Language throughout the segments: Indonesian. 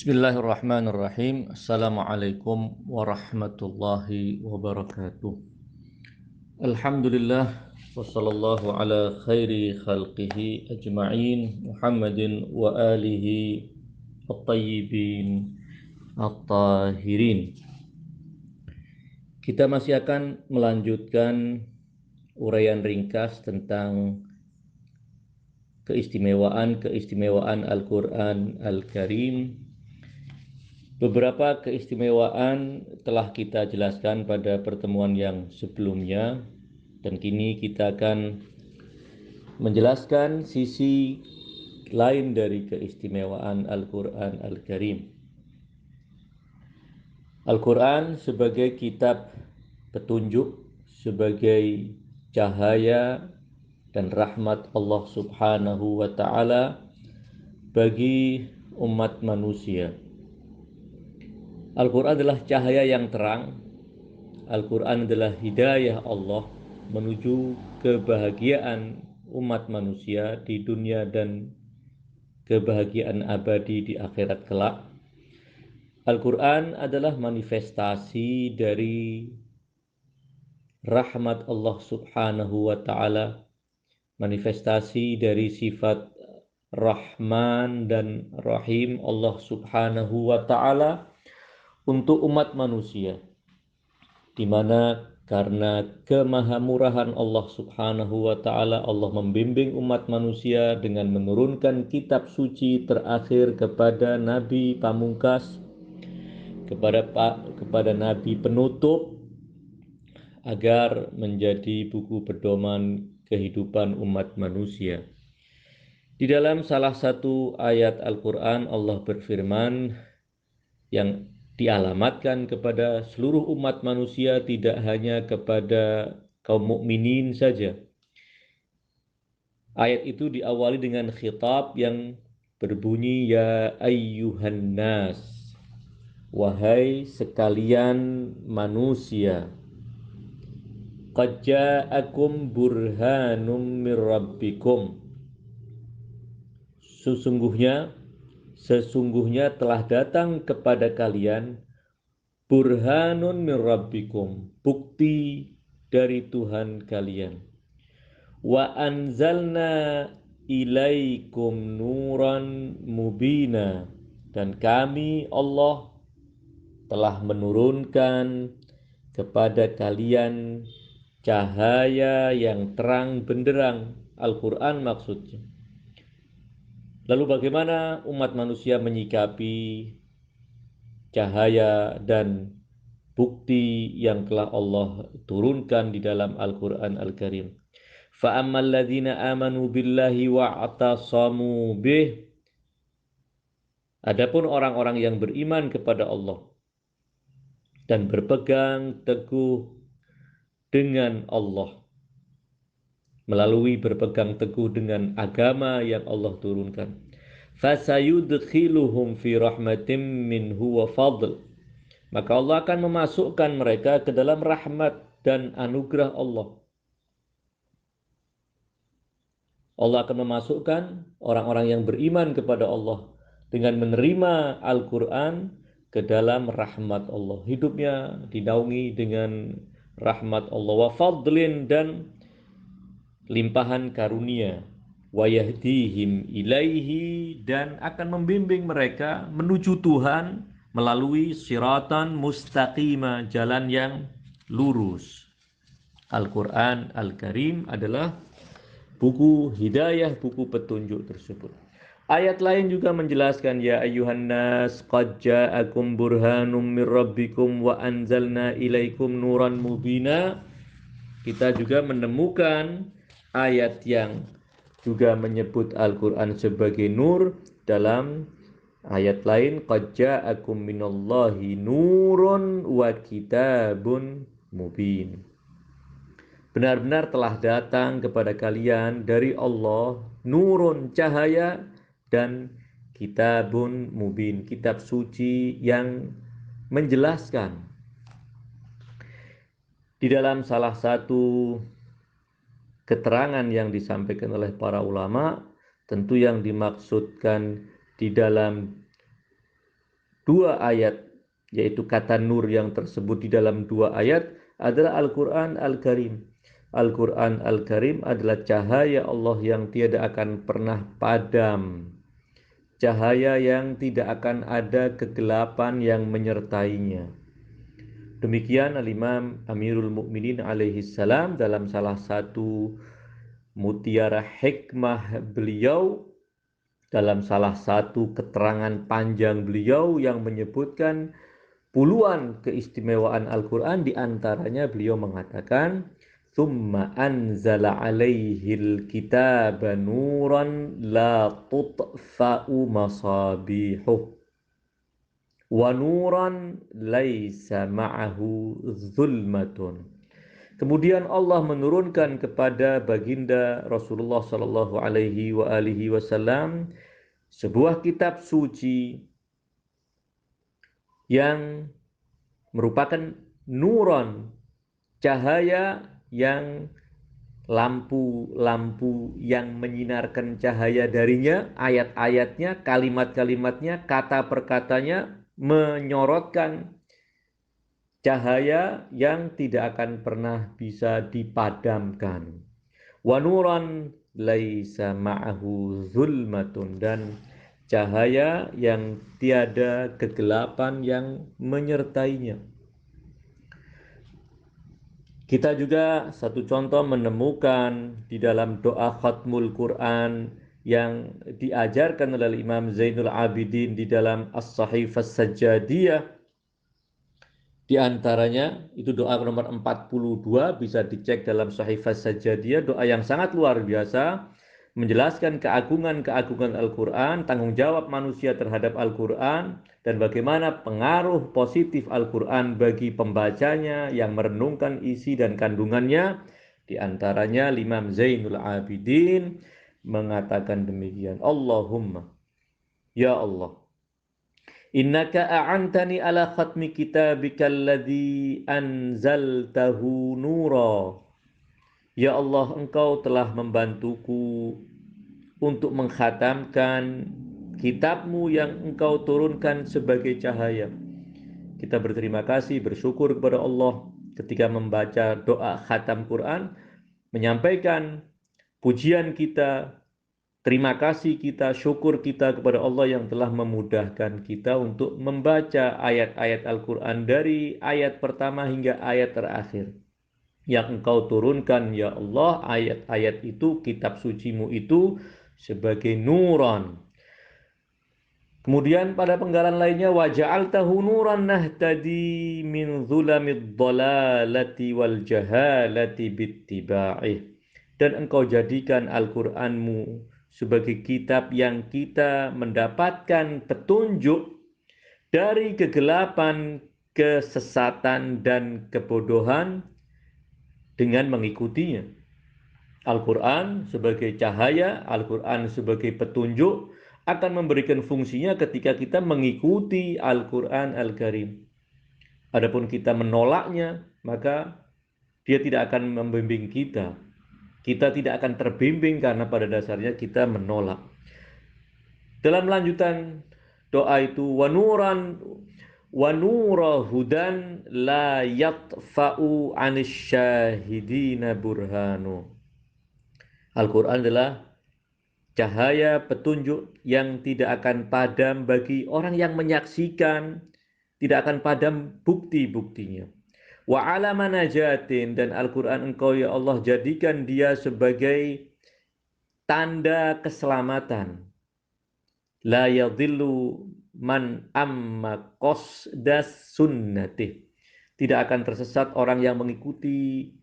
Bismillahirrahmanirrahim. Assalamualaikum warahmatullahi wabarakatuh. Alhamdulillah wa sallallahu ala khairi khalqihi ajma'in Muhammadin wa alihi at-tayyibin at-tahirin. Kita masih akan melanjutkan uraian ringkas tentang keistimewaan Al-Quran Al-Karim. Beberapa keistimewaan telah kita jelaskan pada pertemuan yang sebelumnya, dan kini kita akan menjelaskan sisi lain dari keistimewaan Al-Quran Al-Karim. Al-Quran sebagai kitab petunjuk, sebagai cahaya dan rahmat Allah Subhanahu wa Ta'ala bagi umat manusia. Al-Quran adalah cahaya yang terang. Al-Quran adalah hidayah Allah menuju kebahagiaan umat manusia di dunia dan kebahagiaan abadi di akhirat kelak. Al-Quran adalah manifestasi dari rahmat Allah Subhanahu wa Ta'ala, manifestasi dari sifat Rahman dan Rahim Allah Subhanahu wa Ta'ala untuk umat manusia, di mana karena kemahamurahan Allah Subhanahu wa Ta'ala, Allah membimbing umat manusia dengan menurunkan kitab suci terakhir kepada Nabi Pamungkas, kepada Nabi penutup, agar menjadi buku pedoman kehidupan umat manusia. Di dalam salah satu ayat Al-Quran, Allah berfirman yang dialamatkan kepada seluruh umat manusia, tidak hanya kepada kaum mukminin saja. Ayat itu diawali dengan khitab yang berbunyi, ya ayyuhan nas, wahai sekalian manusia, qad ja'akum burhanum mir rabbikum, Sesungguhnya telah datang kepada kalian burhanun min rabbikum, bukti dari Tuhan kalian. Wa anzalna ilaikum nuran mubina, dan kami Allah telah menurunkan kepada kalian cahaya yang terang benderang, Al-Quran maksudnya. Lalu bagaimana umat manusia menyikapi cahaya dan bukti yang telah Allah turunkan di dalam Al-Quran Al-Karim? فَأَمَّا الَّذِينَ آمَنُوا بِاللَّهِ وَاعْتَصَمُوا بِهِ, adapun orang-orang yang beriman kepada Allah dan berpegang teguh dengan Allah, melalui berpegang teguh dengan agama yang Allah turunkan, fasayudkhiluhum fi rahmatin minhu wa fadl, maka Allah akan memasukkan mereka ke dalam rahmat dan anugerah Allah. Allah akan memasukkan orang-orang yang beriman kepada Allah dengan menerima Al-Quran ke dalam rahmat Allah. Hidupnya dinaungi dengan rahmat Allah, wa fadlin, dan limpahan karunia, wa yahdihim ilaihi, dan akan membimbing mereka menuju Tuhan melalui siratan mustaqimah, jalan yang lurus. Al-Quran Al-Karim adalah buku hidayah, buku petunjuk tersebut. Ayat lain juga menjelaskan, ya ayyuhan nas qad ja'akum burhanum mir rabbikum wa anzalna ilaikum nuran mubina. Kita juga menemukan ayat yang juga menyebut Al-Quran sebagai nur dalam ayat lain, qad ja'akum minallahi nurun wa kitabun mubin. Benar-benar telah datang kepada kalian dari Allah nurun, cahaya, dan kitabun mubin, kitab suci yang menjelaskan. Di dalam salah satu keterangan yang disampaikan oleh para ulama, tentu yang dimaksudkan di dalam dua ayat, yaitu kata nur yang tersebut di dalam dua ayat adalah Al-Quran Al-Karim. Al-Quran Al-Karim adalah cahaya Allah yang tiada akan pernah padam. Cahaya yang tidak akan ada kegelapan yang menyertainya. Demikian Al-Imam Amirul Mukminin alaihi salam dalam salah satu mutiara hikmah beliau, dalam salah satu keterangan panjang beliau yang menyebutkan puluhan keistimewaan Al-Quran, di antaranya beliau mengatakan, "Tsumma anzala alaihil kitaba nuran la tutfa'u masabihuh wa nuran laisa ma'ahu zulmatun." Kemudian Allah menurunkan kepada baginda Rasulullah sallallahu alaihi wasallam sebuah kitab suci yang merupakan nuron, cahaya yang lampu-lampu yang menyinarkan cahaya darinya, ayat-ayatnya, kalimat-kalimatnya, kata perkatanya menyorotkan cahaya yang tidak akan pernah bisa dipadamkan. Wa nuran laisa ma'ahu zulmatun, dan cahaya yang tiada kegelapan yang menyertainya. Kita juga satu contoh menemukan di dalam doa khatmul Quran yang diajarkan oleh Imam Zainul Abidin di dalam As-Sahifah Sajjadiyah. Di antaranya itu doa nomor 42, bisa dicek dalam Sahifah Sajjadiyah, doa yang sangat luar biasa menjelaskan keagungan-keagungan Al-Quran, tanggung jawab manusia terhadap Al-Quran, dan bagaimana pengaruh positif Al-Quran bagi pembacanya yang merenungkan isi dan kandungannya. Di antaranya Imam Zainul Abidin mengatakan demikian, Allahumma, ya Allah, innaka a'antani ala khatmi kitabika alladhi anzaltahu nura. Ya Allah, engkau telah membantuku untuk mengkhatamkan kitabmu yang engkau turunkan sebagai cahaya. Kita berterima kasih, bersyukur kepada Allah ketika membaca doa khatam Quran, menyampaikan pujian kita, terima kasih kita, syukur kita kepada Allah yang telah memudahkan kita untuk membaca ayat-ayat Al-Quran dari ayat pertama hingga ayat terakhir yang engkau turunkan, ya Allah. Ayat-ayat itu, kitab sucimu itu sebagai nuran. Kemudian pada penggalan lainnya, wa ja'altahu nuran nahtadi min zulamid dhalalati wal jahalati bittiba'ih. Dan engkau jadikan Al-Qur'anmu sebagai kitab yang kita mendapatkan petunjuk dari kegelapan, kesesatan, dan kebodohan dengan mengikutinya. Al-Quran sebagai cahaya, Al-Quran sebagai petunjuk akan memberikan fungsinya ketika kita mengikuti Al-Quran Al-Karim. Adapun kita menolaknya, maka dia tidak akan membimbing kita. Kita tidak akan terbimbing karena pada dasarnya kita menolak. Dalam lanjutan doa itu, wa nura hudan la yatfa'u 'anis syahidina burhanu. Al-Quran adalah cahaya petunjuk yang tidak akan padam bagi orang yang menyaksikan, tidak akan padam bukti-buktinya. Wa ala manajatin, dan Al-Quran engkau ya Allah jadikan dia sebagai tanda keselamatan. La yadhillu man amma qasdas sunnatih. Tidak akan tersesat orang yang mengikuti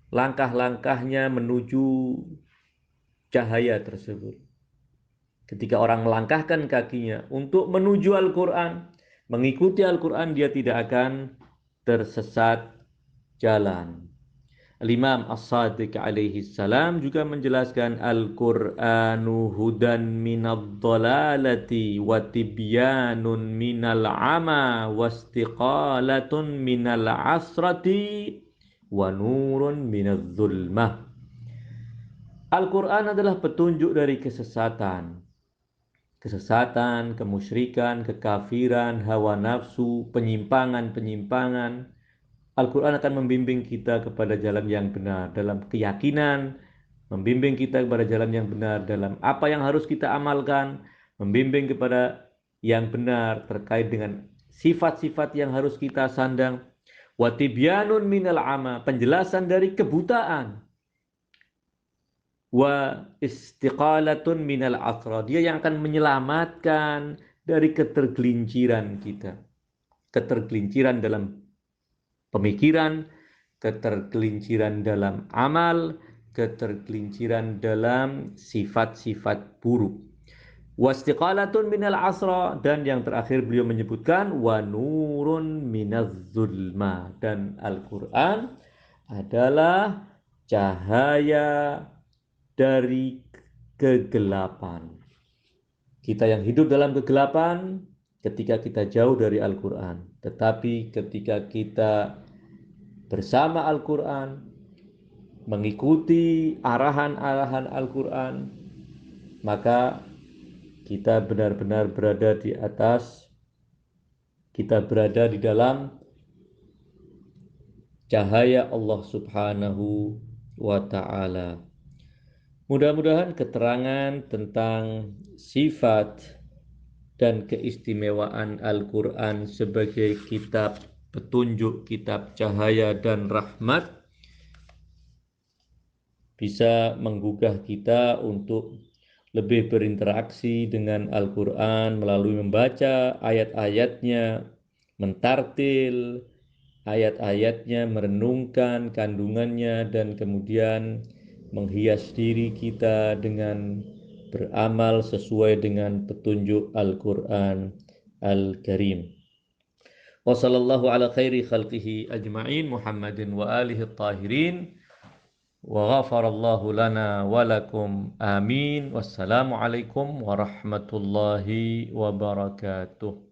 langkah-langkahnya menuju cahaya tersebut. Ketika orang melangkahkan kakinya untuk menuju Al-Quran, mengikuti Al-Quran, dia tidak akan tersesat jalan. Al-Imam As-Sadiq alaihi salam juga menjelaskan Al-Qur'anu hudan minad dhalalati wa tibyanun minal ama wastiqalatun minal asrati wa nurun minadz zulmah. Al-Quran adalah petunjuk dari kesesatan, kesesatan, kemusyrikan, kekafiran, hawa nafsu, penyimpangan-penyimpangan. Al-Quran akan membimbing kita kepada jalan yang benar dalam keyakinan, membimbing kita kepada jalan yang benar dalam apa yang harus kita amalkan, membimbing kepada yang benar terkait dengan sifat-sifat yang harus kita sandang. Wa tibyanun minal ama, penjelasan dari kebutaan. Wa istiqalatun minal asra, dia yang akan menyelamatkan dari ketergelinciran kita. Ketergelinciran dalam pemikiran, ketergelinciran dalam amal, ketergelinciran dalam sifat-sifat buruk. Wastiqalatun minal asra, dan yang terakhir beliau menyebutkan wa nurun minaz zulma, dan Al-Quran adalah cahaya dari kegelapan. Kita yang hidup dalam kegelapan ketika kita jauh dari Al-Quran, tetapi ketika kita bersama Al-Quran, mengikuti arahan-arahan Al-Quran, maka kita benar-benar berada di atas, kita berada di dalam cahaya Allah Subhanahu wa Ta'ala. Mudah-mudahan keterangan tentang sifat dan keistimewaan Al-Quran sebagai kitab petunjuk, kitab cahaya dan rahmat bisa menggugah kita untuk lebih berinteraksi dengan Al-Quran melalui membaca ayat-ayatnya, mentartil ayat-ayatnya, merenungkan kandungannya, dan kemudian menghias diri kita dengan beramal sesuai dengan petunjuk Al-Quran Al-Karim. Wa sallallahu ala khairi khalqihi ajma'in Muhammadin wa alihi tahirin. Wa ghafarallahu lana wa lakum amin. Wassalamualaikum warahmatullahi wabarakatuh.